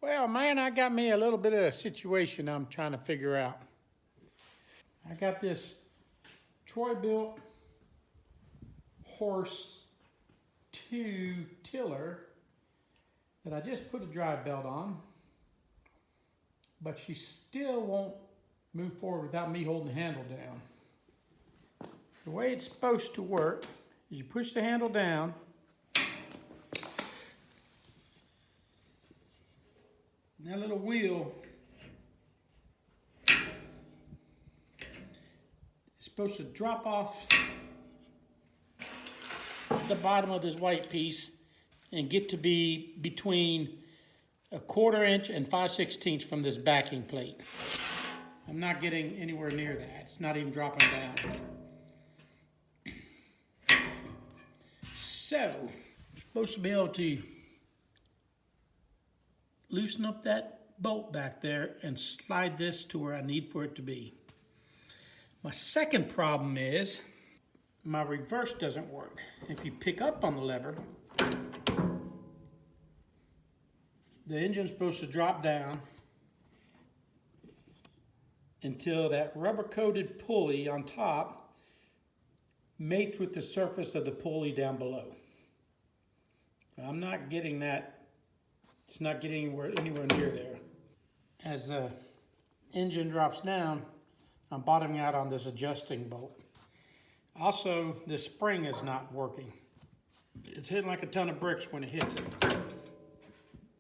Well, man, I got me a little bit of a situation I'm trying to figure out. I got this Troy Bilt Horse 2 tiller that I just put a drive belt on, but she still won't move forward without me holding the handle down. The way it's supposed to work is you push the handle down, and that little wheel is supposed to drop off the bottom of this white piece and get to be between 1/4 inch and 5/16 from this backing plate. I'm not getting anywhere near that. It's not even dropping down. So, I'm supposed to be able to loosen up that bolt back there and slide this to where I need for it to be. My second problem is my reverse doesn't work. If you pick up on the lever, the engine's supposed to drop down until that rubber-coated pulley on top mates with the surface of the pulley down below. I'm not getting that. It's not getting anywhere near there. As the engine drops down, I'm bottoming out on this adjusting bolt. Also, this spring is not working. It's hitting like a ton of bricks when it hits it.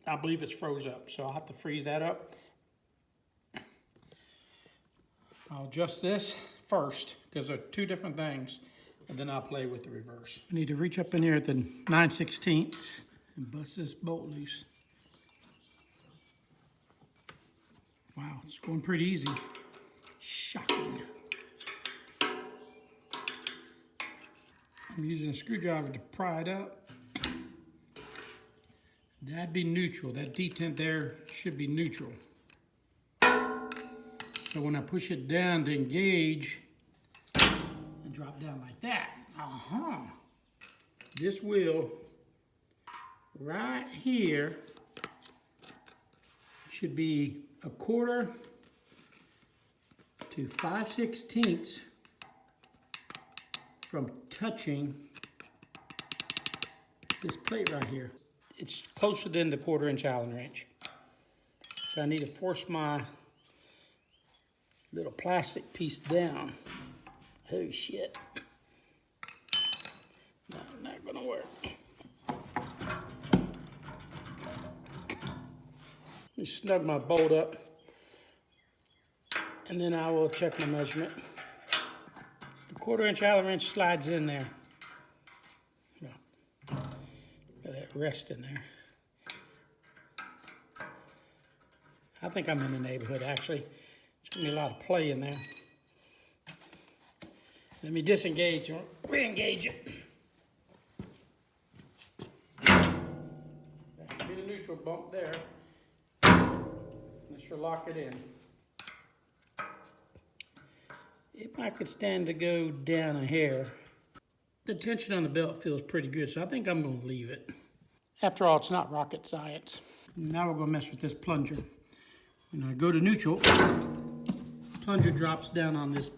I believe it's froze up, so I'll have to free that up. I'll adjust this first, because they're two different things, and then I'll play with the reverse. I need to reach up in here at the 9/16 and bust this bolt loose. Wow, it's going pretty easy. Shocking. I'm using a screwdriver to pry it up. That'd be neutral. That detent there should be neutral. So when I push it down to engage and drop down like that, this wheel right here should be 1/4 to 5/16 from touching this plate right here. It's closer than the 1/4 inch Allen wrench. So I need to force my little plastic piece down. Oh shit. No, not gonna work. Let me snug my bolt up, and then I will check my measurement. The 1/4 inch Allen wrench slides in there. No. Got that rest in there. I think I'm in the neighborhood actually. There's gonna be a lot of play in there. Let me disengage or re-engage it. That should be the neutral bump there. This should lock it in. If I could stand to go down a hair, the tension on the belt feels pretty good, so I think I'm gonna leave it. After all, it's not rocket science. Now we're gonna mess with this plunger. When I go to neutral, plunger drops down on this,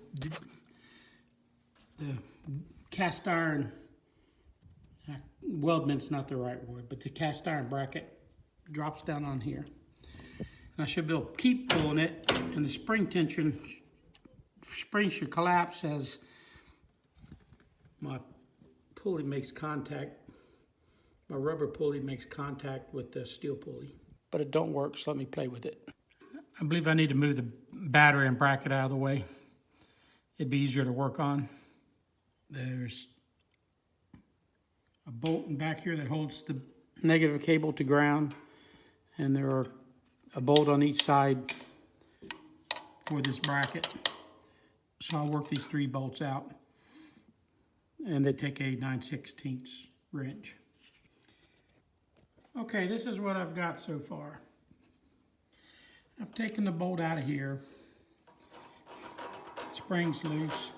the cast iron, weldment's not the right word, but the cast iron bracket drops down on here. And I should be able to keep pulling it, and the spring should collapse as my pulley makes contact, my rubber pulley makes contact with the steel pulley. But it don't work, so let me play with it. I believe I need to move the battery and bracket out of the way. It'd be easier to work on. There's a bolt in back here that holds the negative cable to ground, and there are a bolt on each side for this bracket. So I'll work these 3 bolts out, and they take a 9/16 wrench. Okay, this is what I've got so far. I've taken the bolt out of here. Spring's loose.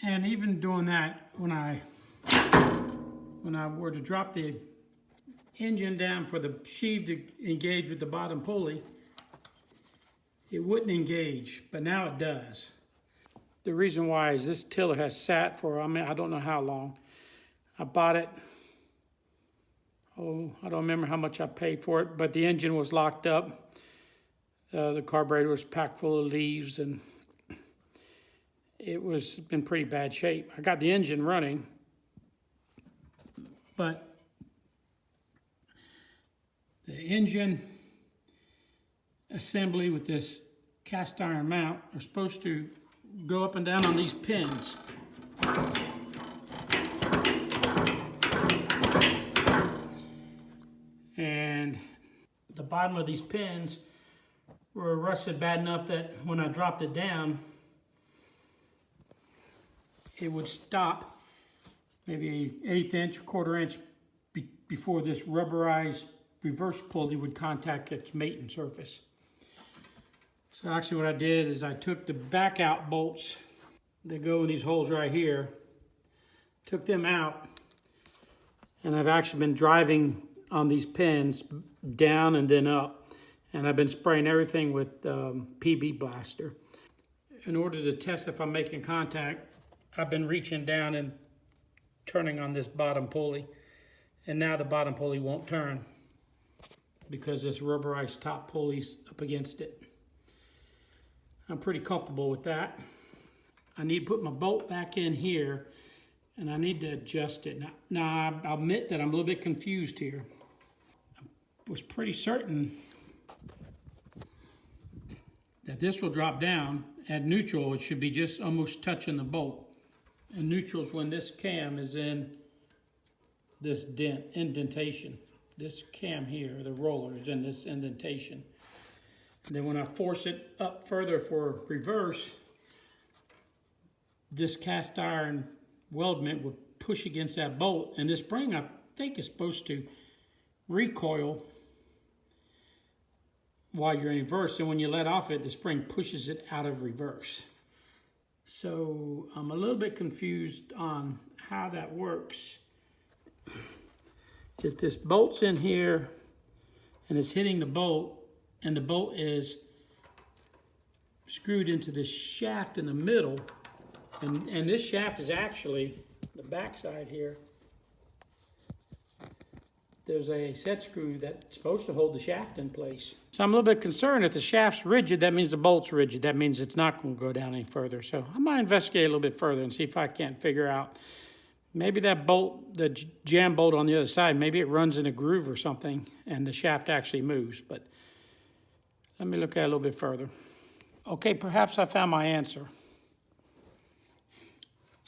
And even doing that, when I were to drop the engine down for the sheave to engage with the bottom pulley, it wouldn't engage, but now it does. The reason why is this tiller has sat for, I don't know how long. I bought it, I don't remember how much I paid for it, but the engine was locked up. The carburetor was packed full of leaves, and it was in pretty bad shape. I got the engine running, but the engine assembly with this cast iron mount are supposed to go up and down on these pins. And the bottom of these pins were rusted bad enough that when I dropped it down, it would stop maybe 1/8 inch, 1/4 inch before this rubberized reverse pulley would contact its mating surface. So actually what I did is I took the back out bolts that go in these holes right here, took them out, and I've actually been driving on these pins down and then up, and I've been spraying everything with PB Blaster. In order to test if I'm making contact, I've been reaching down and turning on this bottom pulley, and now the bottom pulley won't turn because this rubberized top pulley's up against it. I'm pretty comfortable with that. I need to put my bolt back in here, and I need to adjust it. Now I'll admit that I'm a little bit confused here. I was pretty certain that this will drop down. At neutral, it should be just almost touching the bolt. And neutral is when this cam is in this indentation. This cam here, the roller, is in this indentation. And then when I force it up further for reverse, this cast iron weldment would push against that bolt, and this spring I think is supposed to recoil while you're in reverse, and when you let off it, the spring pushes it out of reverse. So I'm a little bit confused on how that works. If this bolt's in here and it's hitting the bolt, and the bolt is screwed into this shaft in the middle, and this shaft is actually the backside here. There's a set screw that's supposed to hold the shaft in place. So I'm a little bit concerned if the shaft's rigid, that means the bolt's rigid. That means it's not going to go down any further. So I might investigate a little bit further and see if I can't figure out. Maybe that bolt, the jam bolt on the other side, maybe it runs in a groove or something and the shaft actually moves. But let me look at it a little bit further. Okay, perhaps I found my answer.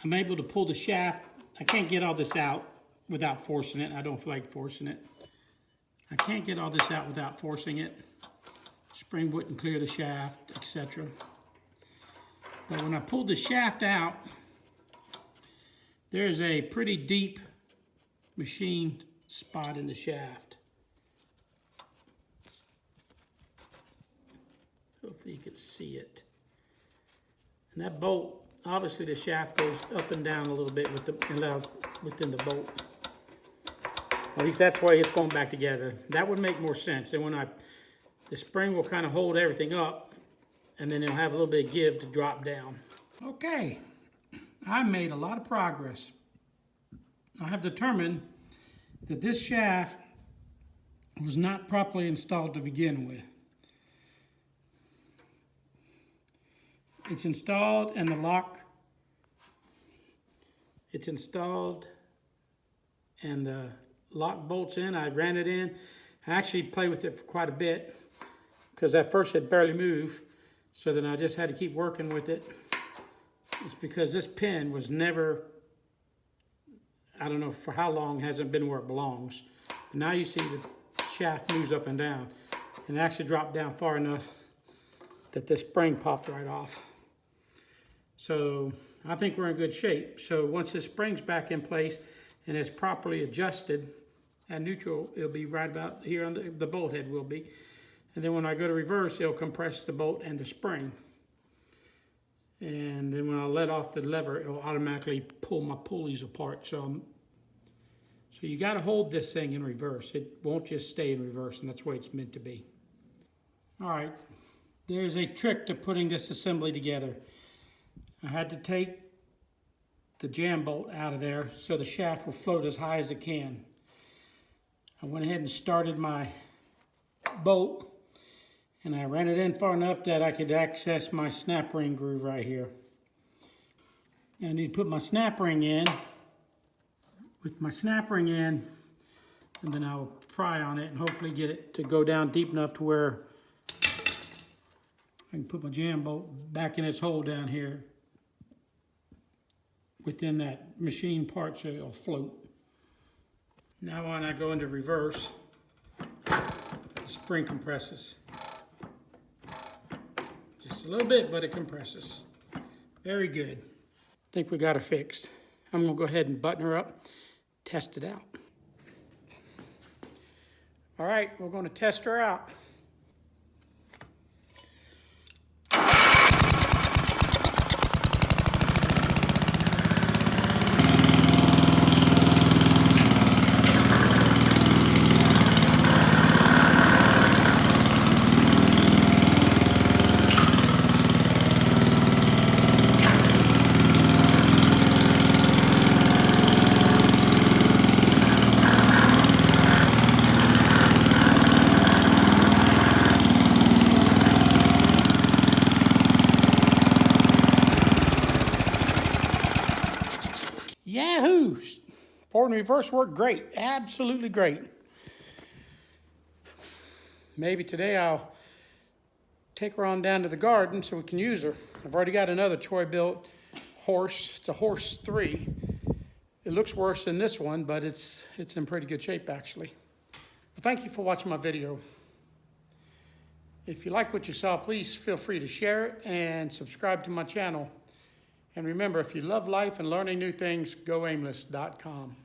I'm able to pull the shaft. I can't get all this out without forcing it. I don't feel like forcing it. I can't get all this out without forcing it. Spring wouldn't clear the shaft, etc. But when I pulled the shaft out, there's a pretty deep machined spot in the shaft. Hopefully you can see it. And that bolt, obviously the shaft goes up and down a little bit within the bolt. At least that's why it's going back together. That would make more sense. And when the spring will kind of hold everything up, and then it'll have a little bit of give to drop down. Okay, I made a lot of progress. I have determined that this shaft was not properly installed to begin with. It's installed and the lock, it's installed and the lock bolts in. I ran it in. I actually played with it for quite a bit because at first it barely moved. So then I just had to keep working with it. It's because this pin was never, I don't know for how long, hasn't been where it belongs. But now you see the shaft moves up and down. And it actually dropped down far enough that the spring popped right off. So I think we're in good shape. So once this spring's back in place and it's properly adjusted at neutral, it'll be right about here on the bolt head will be. And then when I go to reverse, it'll compress the bolt and the spring. And then when I let off the lever, it'll automatically pull my pulleys apart. So So you got to hold this thing in reverse. It won't just stay in reverse, and that's the way it's meant to be. All right, there's a trick to putting this assembly together. I had to take the jam bolt out of there so the shaft will float as high as it can. I went ahead and started my bolt, and I ran it in far enough that I could access my snap ring groove right here. And I need to put my snap ring in. With my snap ring in, and then I'll pry on it and hopefully get it to go down deep enough to where I can put my jam bolt back in its hole down here within that machine part so it'll float. Now when I go into reverse, the spring compresses. Just a little bit, but it compresses. Very good. I think we got her fixed. I'm gonna go ahead and button her up, test it out. All right, we're gonna test her out. Yahoo! Forward and reverse worked great. Absolutely great. Maybe today I'll take her on down to the garden so we can use her. I've already got another Troy Bilt Horse. It's a Horse 3. It looks worse than this one, but it's in pretty good shape actually. Well, thank you for watching my video. If you like what you saw, please feel free to share it and subscribe to my channel. And remember, if you love life and learning new things, go aimless.com.